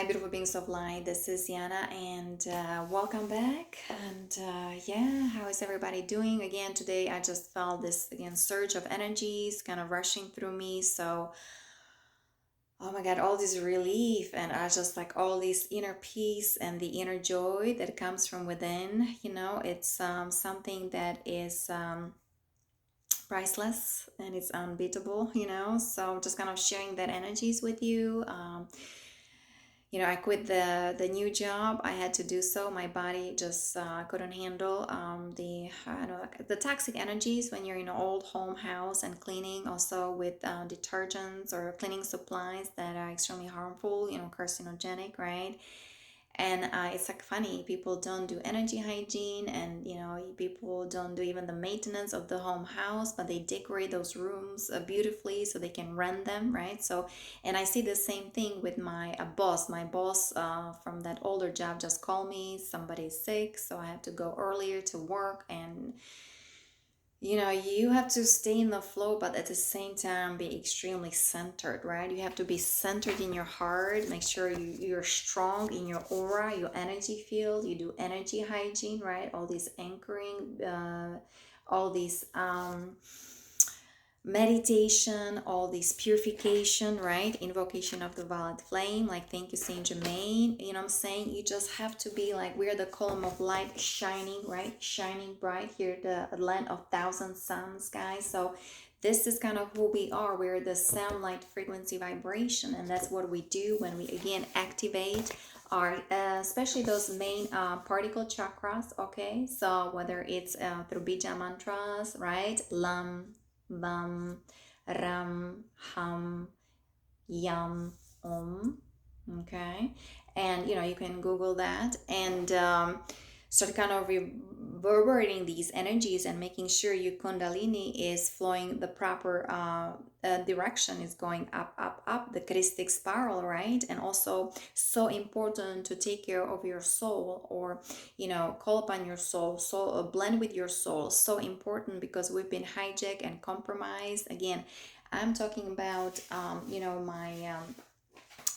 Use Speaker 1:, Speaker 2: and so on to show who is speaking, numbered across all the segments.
Speaker 1: Hi, beautiful beings of light. This is Yana, and welcome back. And yeah, how is everybody doing? Again, today I just felt this surge of energies kind of rushing through me. So, oh my God, all this relief, and I just like all this inner peace and the inner joy that comes from within. It's something that is priceless and it's unbeatable. So just kind of sharing that energies with you. I quit the new job. I had to do so. My body just couldn't handle the like the toxic energies when you're in an old home house and cleaning, also with detergents or cleaning supplies that are extremely harmful, carcinogenic, right? And it's like funny, people don't do energy hygiene, and people don't do even the maintenance of the home house, but they decorate those rooms beautifully so they can rent them, right? So, and I see the same thing with my boss. My boss from that older job just called me, somebody's sick, so I have to go earlier to work. And you have to stay in the flow, but at the same time be extremely centered, right? You have to be centered in your heart. Make sure you're strong in your aura, your energy field. You do energy hygiene, right? All these anchoring, all these meditation, all this purification, right? Invocation of the violet flame, like thank you, Saint Germain. You know what I'm saying? You just have to be like, we're the column of light shining, right? Shining bright here, the land of thousand suns, guys. So this is kind of who we are. We're the sound, light, frequency, vibration, and that's what we do when we again activate our especially those main particle chakras. Okay, so whether it's through bija mantras, right? Lam, bam, ram, ham, yam, om. Okay, and you can Google that and start kind of reverberating these energies and making sure your kundalini is flowing the proper direction, is going up, up, up, the Christic spiral, right? And also so important to take care of your soul, or call upon your soul, blend with your soul. So important, because we've been hijacked and compromised. Again, I'm talking about my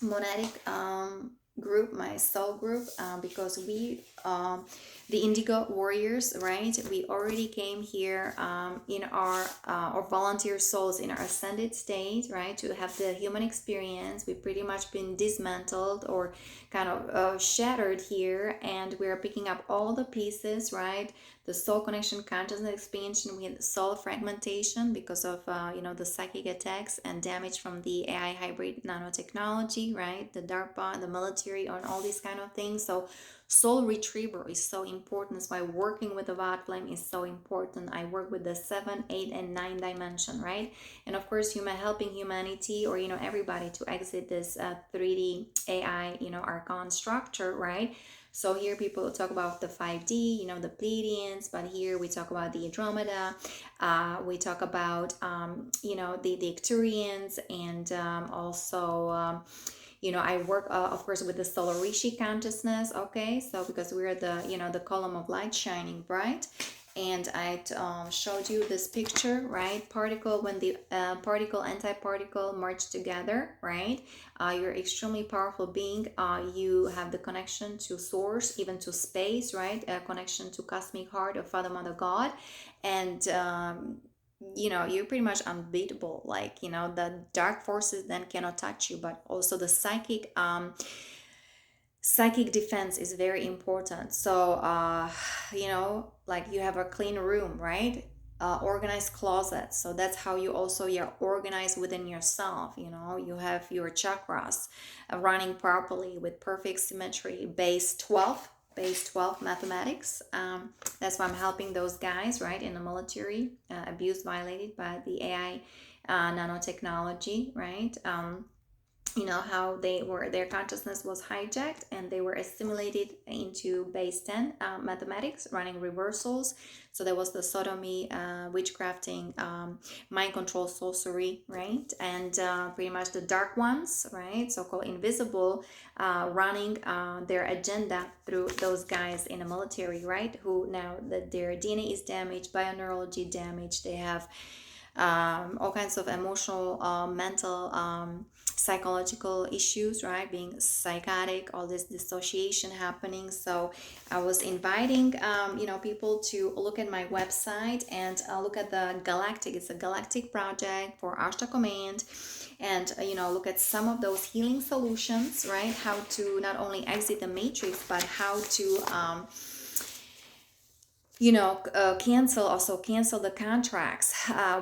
Speaker 1: monadic group, my soul group, because we the indigo warriors, right? We already came here in our or volunteer souls in our ascended state, right, to have the human experience. We've pretty much been dismantled or kind of shattered here, and we're picking up all the pieces, right? The soul connection, consciousness expansion, we had soul fragmentation because of the psychic attacks and damage from the AI hybrid nanotechnology, right? The DARPA, the military, and all these kind of things. So soul retrieval is so important. That's why working with the violet flame is so important. I work with the 7, 8, and 9 dimension, right? And of course, helping humanity, or everybody to exit this 3D AI archon structure, right? So here people talk about the 5D, the Pleiadians, but here we talk about the Andromeda. We talk about, the Icturians, and also, I work, of course, with the Solar Rishi consciousness. Okay, so because we're the, the column of light shining bright. And I showed you this picture, right? Particle, when the particle, anti-particle merge together, right? You're extremely powerful being. You have the connection to source, even to space, right? A connection to cosmic heart of Father, Mother, God. And you're pretty much unbeatable. Like, the dark forces then cannot touch you, but also the psychic defense is very important. So like you have a clean room, right? Organized closet. So that's how you're organized within yourself. You have your chakras running properly with perfect symmetry. Base 12 mathematics. That's why I'm helping those guys, right, in the military, abused, violated by the AI nanotechnology, right? How their consciousness was hijacked and they were assimilated into base 10 mathematics, running reversals. So there was the sodomy, witchcrafting, mind control, sorcery, right? And pretty much the dark ones, right, so-called invisible, running their agenda through those guys in the military, right, who now that their DNA is damaged, bioneurology damage, they have all kinds of emotional, mental psychological issues, right? Being psychotic, all this dissociation happening. So I was inviting, people to look at my website and look at the Galactic. It's a Galactic project for Ashtar Command, and look at some of those healing solutions, right? How to not only exit the matrix, but how to cancel the contracts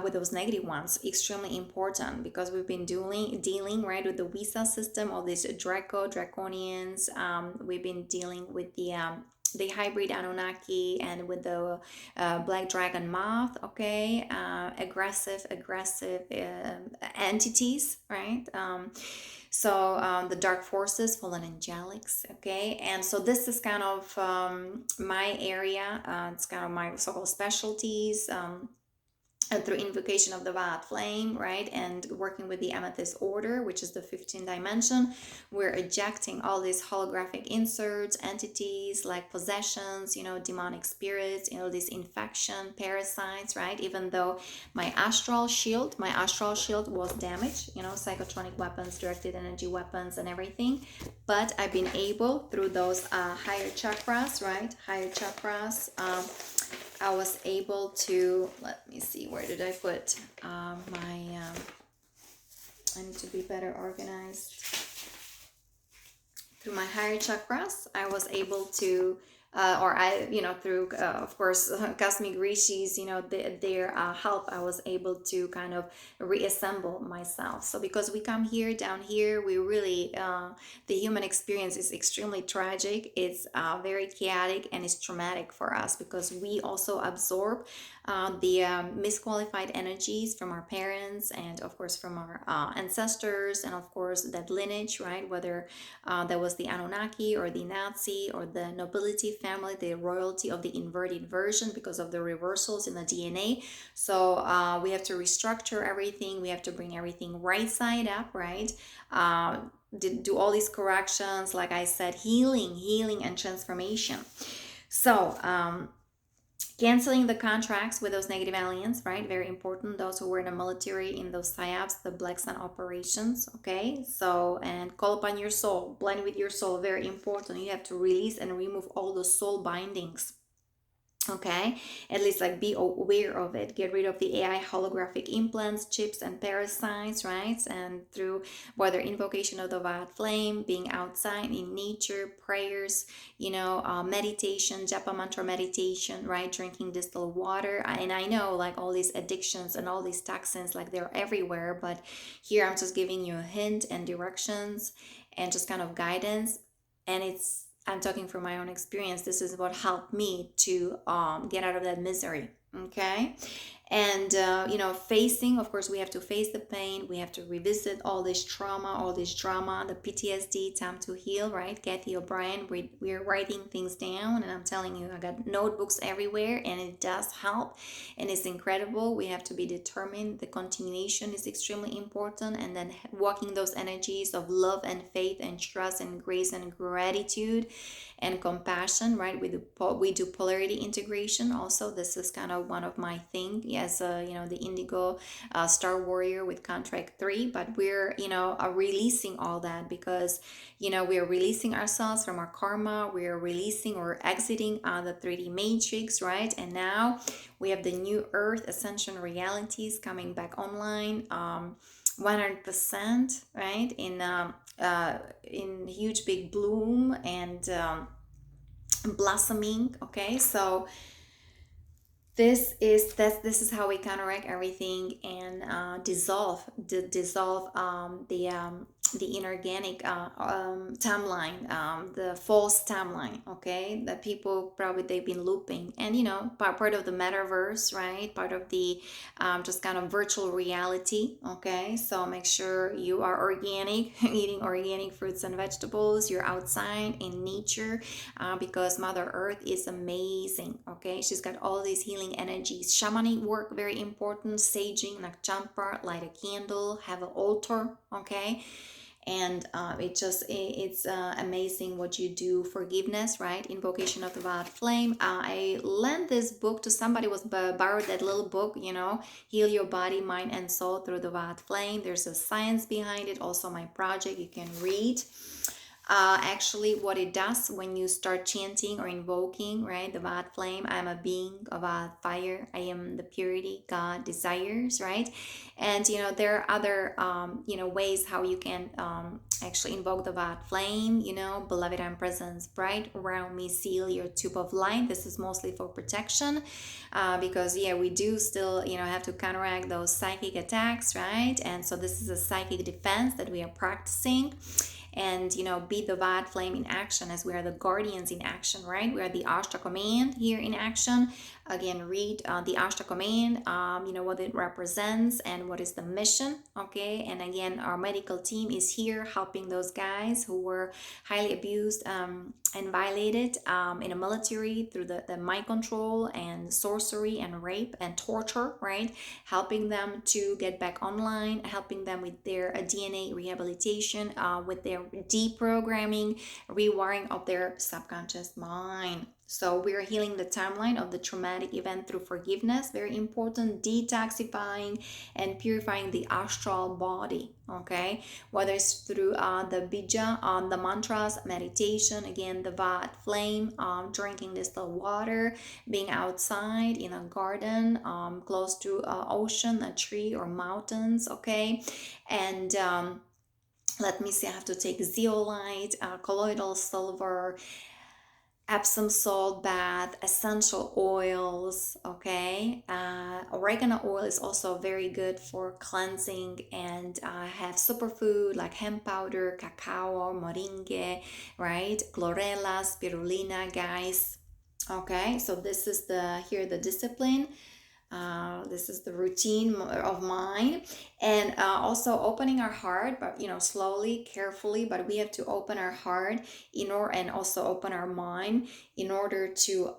Speaker 1: with those negative ones. Extremely important, because we've been dealing right with the visa system, all these draconians. We've been dealing with the hybrid Anunnaki, and with the black dragon moth, okay, aggressive entities, right? The dark forces, fallen angelics, okay. And so this is kind of my area. It's kind of my so-called specialties. Through invocation of the violet flame, right, and working with the amethyst order, which is the 15th dimension, we're ejecting all these holographic inserts, entities like possessions, demonic spirits, these infection, parasites, right? Even though my astral shield was damaged, psychotronic weapons, directed energy weapons, and everything, but I've been able, through those higher chakras, right, I was able to, let me see, where did I put I need to be better organized. Through my higher chakras, I was able to, through, of course, cosmic rishis, their help, I was able to kind of reassemble myself. So because we come here, down here, we really, the human experience is extremely tragic. It's very chaotic, and it's traumatic for us, because we also absorb the misqualified energies from our parents, and of course from our ancestors, and of course that lineage, right? Whether that was the Anunnaki or the Nazi or the nobility family, the royalty of the inverted version, because of the reversals in the DNA. So we have to restructure everything. We have to bring everything right side up, right? Do all these corrections, like I said, healing and transformation. So canceling the contracts with those negative aliens, right? Very important. Those who were in the military, in those psyops, the Black Sun operations, okay? So, and call upon your soul, blend with your soul, very important. You have to release and remove all the soul bindings, okay? At least like be aware of it. Get rid of the AI holographic implants, chips, and parasites, right? And through whether invocation of the violet flame, being outside in nature, prayers, meditation, japa mantra meditation, right? Drinking distilled water. And I know like all these addictions and all these toxins, like they're everywhere, but here I'm just giving you a hint and directions and just kind of guidance. And I'm talking from my own experience. This is what helped me to get out of that misery, okay? And, facing, of course, we have to face the pain. We have to revisit all this trauma, all this drama, the PTSD, time to heal, right? Kathy O'Brien, we're writing things down, and I'm telling you, I got notebooks everywhere, and it does help, and it's incredible. We have to be determined. The continuation is extremely important, and then walking those energies of love and faith and trust and grace and gratitude and compassion, right? We do polarity integration also. This is kind of one of my things as the indigo star warrior with contract 3, but we're releasing all that, because we're releasing ourselves from our karma. We're releasing or exiting the 3D matrix, right? And now we have the new earth ascension realities coming back online, 100%, right? In huge big bloom and blossoming, okay? So this is how we counteract everything and dissolve the inorganic timeline, the false timeline, okay, that people probably they've been looping, and part of the metaverse, right, part of the just kind of virtual reality, okay. So make sure you are organic, eating organic fruits and vegetables, you're outside in nature, because Mother Earth is amazing, okay. She's got all these healing energies. Shamanic work, very important. Saging, like champa, light a candle, have an altar, okay. And it's amazing what you do. Forgiveness, right? Invocation of the violet flame. I lent this book to somebody, was borrowed that little book, Heal Your Body, Mind, and Soul Through the Violet Flame. There's a science behind it. Also, my project you can read. Actually, what it does when you start chanting or invoking, right, the violet flame, I am a being of fire, I am the purity God desires, right? And there are other ways how you can actually invoke the violet flame. Beloved, I'm presence bright around me, seal your tube of light. This is mostly for protection, because we do still have to counteract those psychic attacks, right? And so this is a psychic defense that we are practicing. And be the violet flame in action, as we are the guardians in action, right? We are the Ashtar command here in action. Again, read the Ashtar command, what it represents and what is the mission, okay? And again, our medical team is here helping those guys who were highly abused and violated in the military through the mind control and sorcery and rape and torture, right? Helping them to get back online, helping them with their DNA rehabilitation, with their deprogramming, rewiring of their subconscious mind. So we're healing the timeline of the traumatic event through forgiveness, very important, detoxifying and purifying the astral body, okay? Whether it's through the bija, the mantras, meditation, again, the violet flame, drinking distilled water, being outside in a garden, close to an ocean, a tree, or mountains, okay? And let me see, I have to take zeolite, colloidal silver, Epsom salt bath, essential oils, okay? Oregano oil is also very good for cleansing, and have superfood like hemp powder, cacao, moringa, right? Chlorella, spirulina, guys. Okay, so this is the discipline. This is the routine of mine, and also opening our heart, but slowly, carefully, but we have to open our heart and also open our mind in order to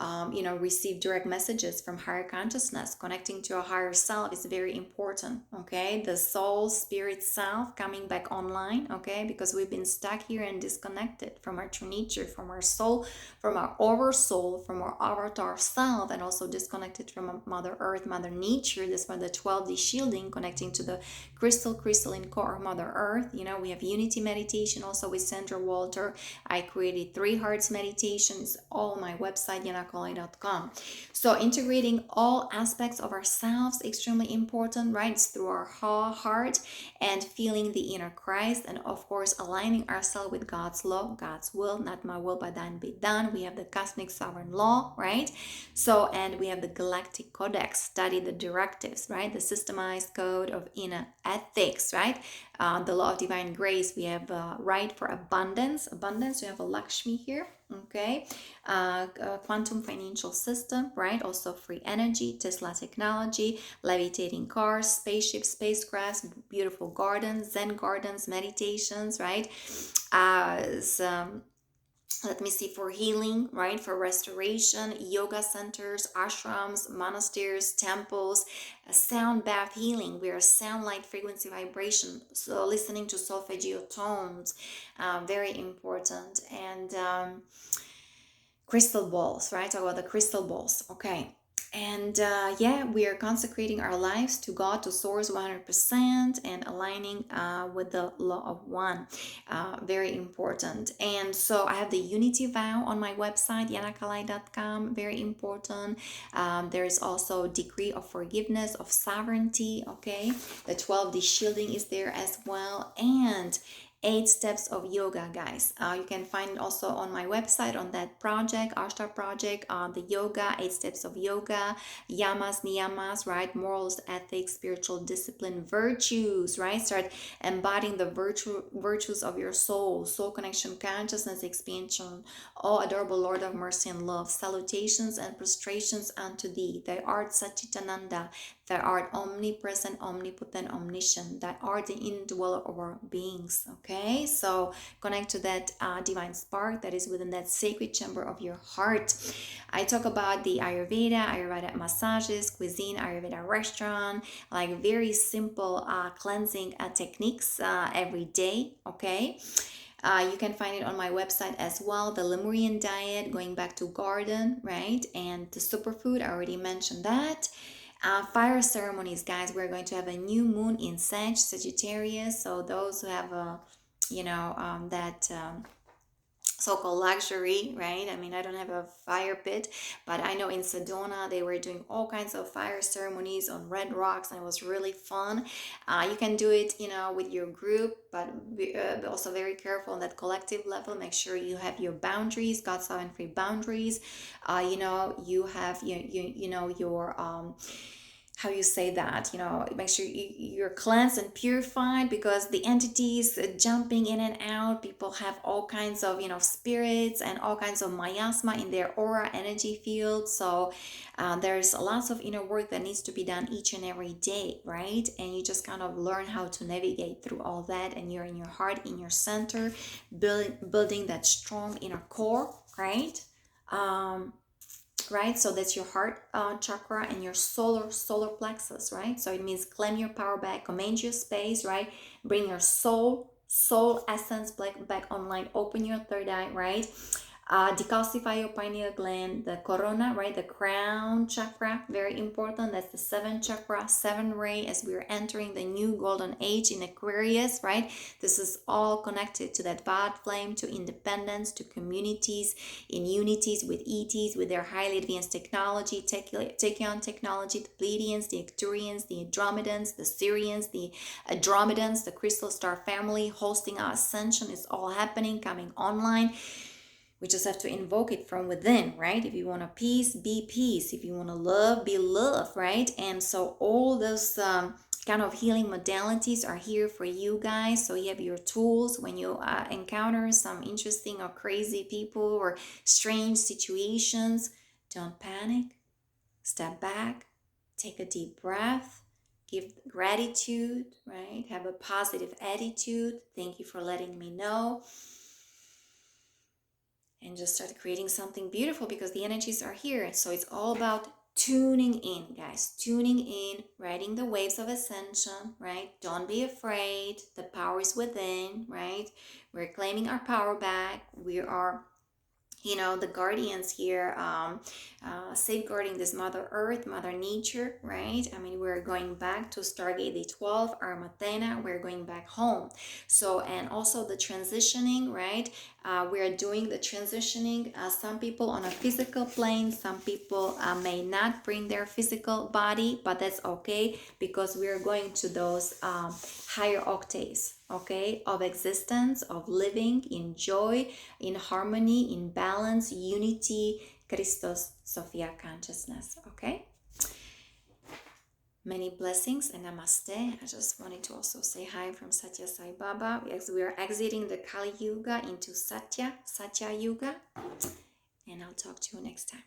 Speaker 1: receive direct messages from higher consciousness. Connecting to a higher self is very important, okay? The soul, spirit self coming back online, okay? Because we've been stuck here and disconnected from our true nature, from our soul, from our oversoul, from our avatar self, and also disconnected from Mother Earth, Mother Nature. This one, the 12D shielding, connecting to the crystalline core of Mother Earth. We have unity meditation also with Sandra Walter. I created 3 hearts meditations, all on my website, yanakalai.com. So integrating all aspects of ourselves, extremely important, right? It's through our heart and feeling the inner Christ, and of course aligning ourselves with God's law, God's will, not my will but thine be done. We have the cosmic sovereign law, right? So, and we have the Galactic Codex, study the directives, right? The systemized code of inner ethics, right? The law of divine grace. We have right for abundance. We have a Lakshmi here, okay? Quantum financial system, right? Also free energy, Tesla technology, levitating cars, spaceships, spacecrafts, beautiful gardens, Zen gardens, meditations, right? Let me see, for healing, right? For restoration, yoga centers, ashrams, monasteries, temples, sound bath healing. We are sound, light, frequency, vibration. So listening to solfeggio tones, very important. And crystal balls, right? Talk about the crystal balls. Okay. And we are consecrating our lives to God, to Source 100%, and aligning with the law of one. Very important. And so I have the unity vow on my website, yanakalai.com. Very important. There is also decree of forgiveness, of sovereignty. Okay. The 12D shielding is there as well. And 8 steps of yoga, guys. You can find it also on my website, on that project, Ashtar project, the yoga, 8 steps of yoga, yamas, niyamas, right? Morals, ethics, spiritual discipline, virtues, right? Start embodying the virtues of your soul connection, consciousness, expansion. Oh, adorable Lord of mercy and love, salutations and prostrations unto thee. Thou art Satchitananda, that are omnipresent, omnipotent, omniscient, that are the indweller of our beings. Okay, so connect to that divine spark that is within that sacred chamber of your heart. I talk about the Ayurveda massages, cuisine, Ayurveda restaurant, like very simple cleansing techniques every day. Okay. You can find it on my website as well. The Lemurian diet, going back to garden, right? And the superfood, I already mentioned that. Fire ceremonies, guys. We're going to have a new moon in Sagittarius. So those who have a, that so-called luxury, right? I mean, I don't have a fire pit, but I know in Sedona they were doing all kinds of fire ceremonies on red rocks, and it was really fun. You can do it, with your group, but be also very careful on that collective level. Make sure you have your boundaries, God, sovereign, free boundaries. You have your how you say that, make sure you're cleansed and purified, because the entities jumping in and out, people have all kinds of spirits and all kinds of miasma in their aura energy field. So there's lots of inner work that needs to be done each and every day, right? And you just kind of learn how to navigate through all that, and you're in your heart, in your center, building that strong inner core, right? Right, so that's your heart chakra and your solar plexus, right? So it means claim your power back, command your space, right? Bring your soul essence back online, open your third eye, right? Decalcify your pineal gland, the corona, right? The crown chakra, very important. That's the seventh chakra, seven ray, as we're entering the new golden age in Aquarius, right? This is all connected to that violet flame, to independence, to communities, in unities with ETs, with their highly advanced technology, Tachyon technology, the Pleiadians, the Arcturians, the Andromedans, the Sirians, the Andromedans, the Crystal Star family hosting our Ascension is all happening, coming online. We just have to invoke it from within, right? If you want to peace, be peace. If you want to love, be love, right? And so all those kind of healing modalities are here for you guys. So you have your tools when you encounter some interesting or crazy people or strange situations. Don't panic. Step back. Take a deep breath. Give gratitude, right? Have a positive attitude. Thank you for letting me know. And just start creating something beautiful, because the energies are here. So it's all about tuning in, guys. Tuning in, riding the waves of ascension, right? Don't be afraid. The power is within, right? We're claiming our power back. We are the guardians here, safeguarding this Mother Earth, Mother Nature, right? I mean, we're going back to Stargate Day 12, Armathena, we're going back home. So, and also the transitioning, right? We are doing the transitioning. Some people on a physical plane, some people may not bring their physical body, but that's okay, because we are going to those higher octaves, okay, of existence, of living in joy, in harmony, in balance, unity, Christos, Sophia consciousness, okay? Many blessings and namaste. I just wanted to also say hi from Satya Sai Baba, as we are exiting the Kali Yuga into Satya Yuga. And I'll talk to you next time.